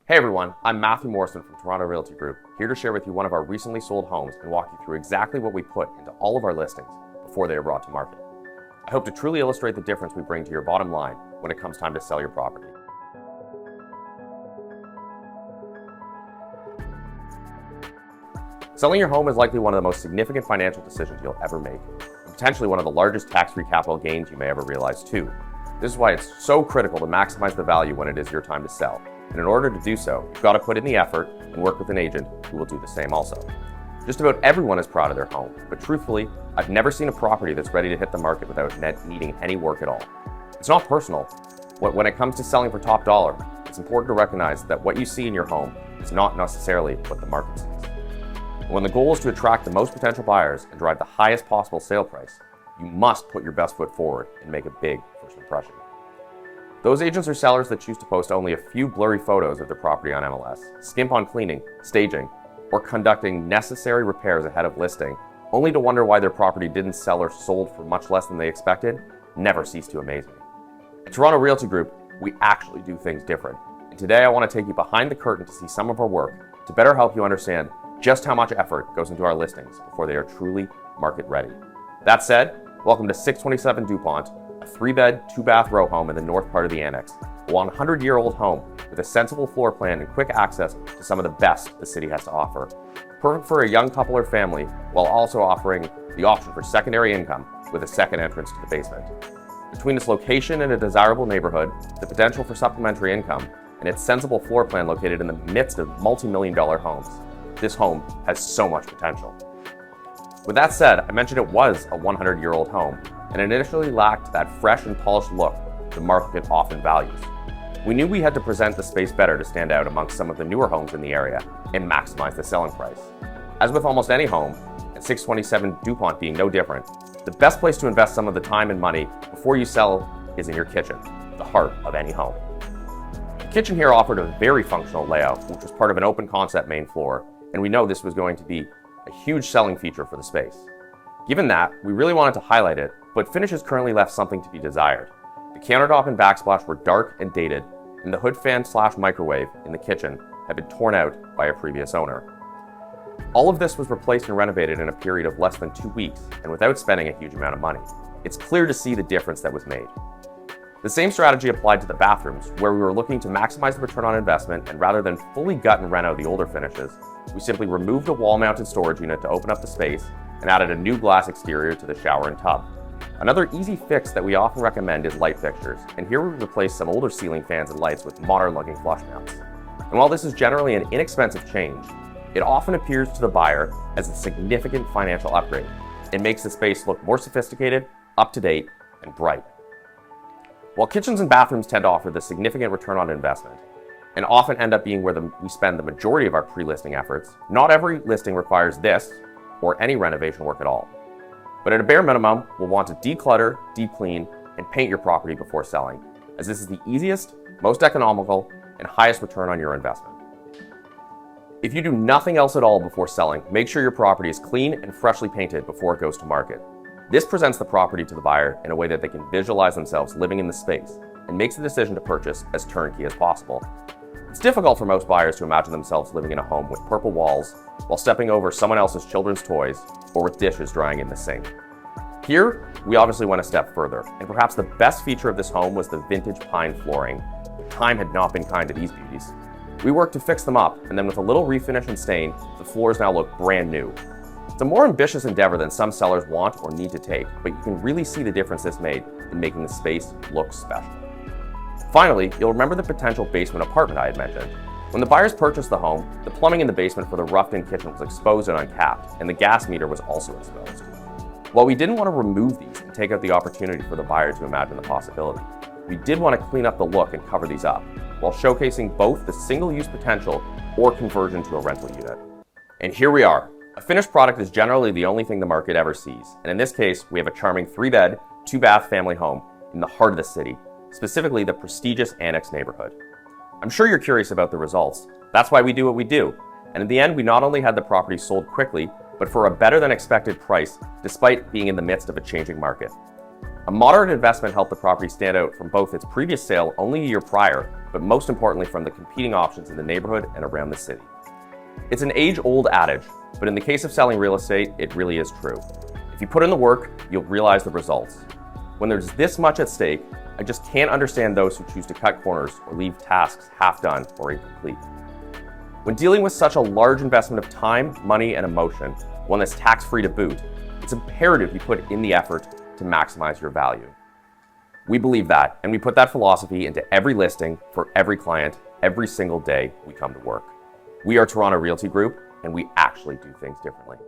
Hey everyone, I'm Matthew Morrison from Toronto Realty Group, here to share with you one of our recently sold homes and walk you through exactly what we put into all of our listings before they are brought to market. I hope to truly illustrate the difference we bring to your bottom line when it comes time to sell your property. Selling your home is likely one of the most significant financial decisions you'll ever make, and potentially one of the largest tax-free capital gains you may ever realize too. This is why it's so critical to maximize the value when it is your time to sell. And in order to do so, you've got to put in the effort and work with an agent who will do the same also. Just about everyone is proud of their home, but truthfully, I've never seen a property that's ready to hit the market without needing any work at all. It's not personal. When it comes to selling for top dollar, it's important to recognize that what you see in your home is not necessarily what the market sees. When the goal is to attract the most potential buyers and drive the highest possible sale price, you must put your best foot forward and make a big first impression. Those agents or sellers that choose to post only a few blurry photos of their property on MLS, skimp on cleaning, staging, or conducting necessary repairs ahead of listing, only to wonder why their property didn't sell or sold for much less than they expected, never cease to amaze me. At Toronto Realty Group, we actually do things different. And today I want to take you behind the curtain to see some of our work to better help you understand just how much effort goes into our listings before they are truly market ready. That said, welcome to 627 DuPont, a 3-bed, 2-bath row home in the north part of the annex, a 100-year-old home with a sensible floor plan and quick access to some of the best the city has to offer. Perfect for a young couple or family, while also offering the option for secondary income with a second entrance to the basement. Between its location in a desirable neighborhood, the potential for supplementary income, and its sensible floor plan located in the midst of multi-million-dollar homes, this home has so much potential. With that said, I mentioned it was a 100-year-old home, and it initially lacked that fresh and polished look the market often values. We knew we had to present the space better to stand out amongst some of the newer homes in the area and maximize the selling price. As with almost any home, and 627 DuPont being no different, the best place to invest some of the time and money before you sell is in your kitchen, the heart of any home. The kitchen here offered a very functional layout, which was part of an open concept main floor, and we know this was going to be a huge selling feature for the space. Given that, we really wanted to highlight it, but finishes currently left something to be desired. The countertop and backsplash were dark and dated, and the hood fan/microwave in the kitchen had been torn out by a previous owner. All of this was replaced and renovated in a period of less than 2 weeks, and without spending a huge amount of money. It's clear to see the difference that was made. The same strategy applied to the bathrooms, where we were looking to maximize the return on investment, and rather than fully gut and reno the older finishes, we simply removed a wall-mounted storage unit to open up the space and added a new glass exterior to the shower and tub. Another easy fix that we often recommend is light fixtures, and here we replaced some older ceiling fans and lights with modern-looking flush mounts. And while this is generally an inexpensive change, it often appears to the buyer as a significant financial upgrade. It makes the space look more sophisticated, up-to-date, and bright. While kitchens and bathrooms tend to offer the significant return on investment, and often end up being where we spend the majority of our pre-listing efforts, not every listing requires this or any renovation work at all. But at a bare minimum, we'll want to declutter, deep clean, and paint your property before selling, as this is the easiest, most economical, and highest return on your investment. If you do nothing else at all before selling, make sure your property is clean and freshly painted before it goes to market. This presents the property to the buyer in a way that they can visualize themselves living in the space and makes the decision to purchase as turnkey as possible. It's difficult for most buyers to imagine themselves living in a home with purple walls while stepping over someone else's children's toys or with dishes drying in the sink. Here, we obviously went a step further, and perhaps the best feature of this home was the vintage pine flooring. Time had not been kind to these beauties. We worked to fix them up, and then with a little refinish and stain, the floors now look brand new. It's a more ambitious endeavor than some sellers want or need to take, but you can really see the difference this made in making the space look special. Finally, you'll remember the potential basement apartment I had mentioned. When the buyers purchased the home, the plumbing in the basement for the roughed-in kitchen was exposed and uncapped, and the gas meter was also exposed. While we didn't want to remove these and take out the opportunity for the buyer to imagine the possibility, we did want to clean up the look and cover these up, while showcasing both the single-use potential or conversion to a rental unit. And here we are. A finished product is generally the only thing the market ever sees, and in this case, we have a charming 3-bed, 2-bath family home in the heart of the city, specifically the prestigious Annex neighborhood. I'm sure you're curious about the results. That's why we do what we do. And in the end, we not only had the property sold quickly, but for a better than expected price, despite being in the midst of a changing market. A moderate investment helped the property stand out from both its previous sale only a year prior, but most importantly from the competing options in the neighborhood and around the city. It's an age-old adage, but in the case of selling real estate, it really is true. If you put in the work, you'll realize the results. When there's this much at stake, I just can't understand those who choose to cut corners or leave tasks half done or incomplete. When dealing with such a large investment of time, money, and emotion, one that's tax-free to boot, it's imperative you put in the effort to maximize your value. We believe that, and we put that philosophy into every listing for every client every single day we come to work. We are Toronto Realty Group, and we actually do things differently.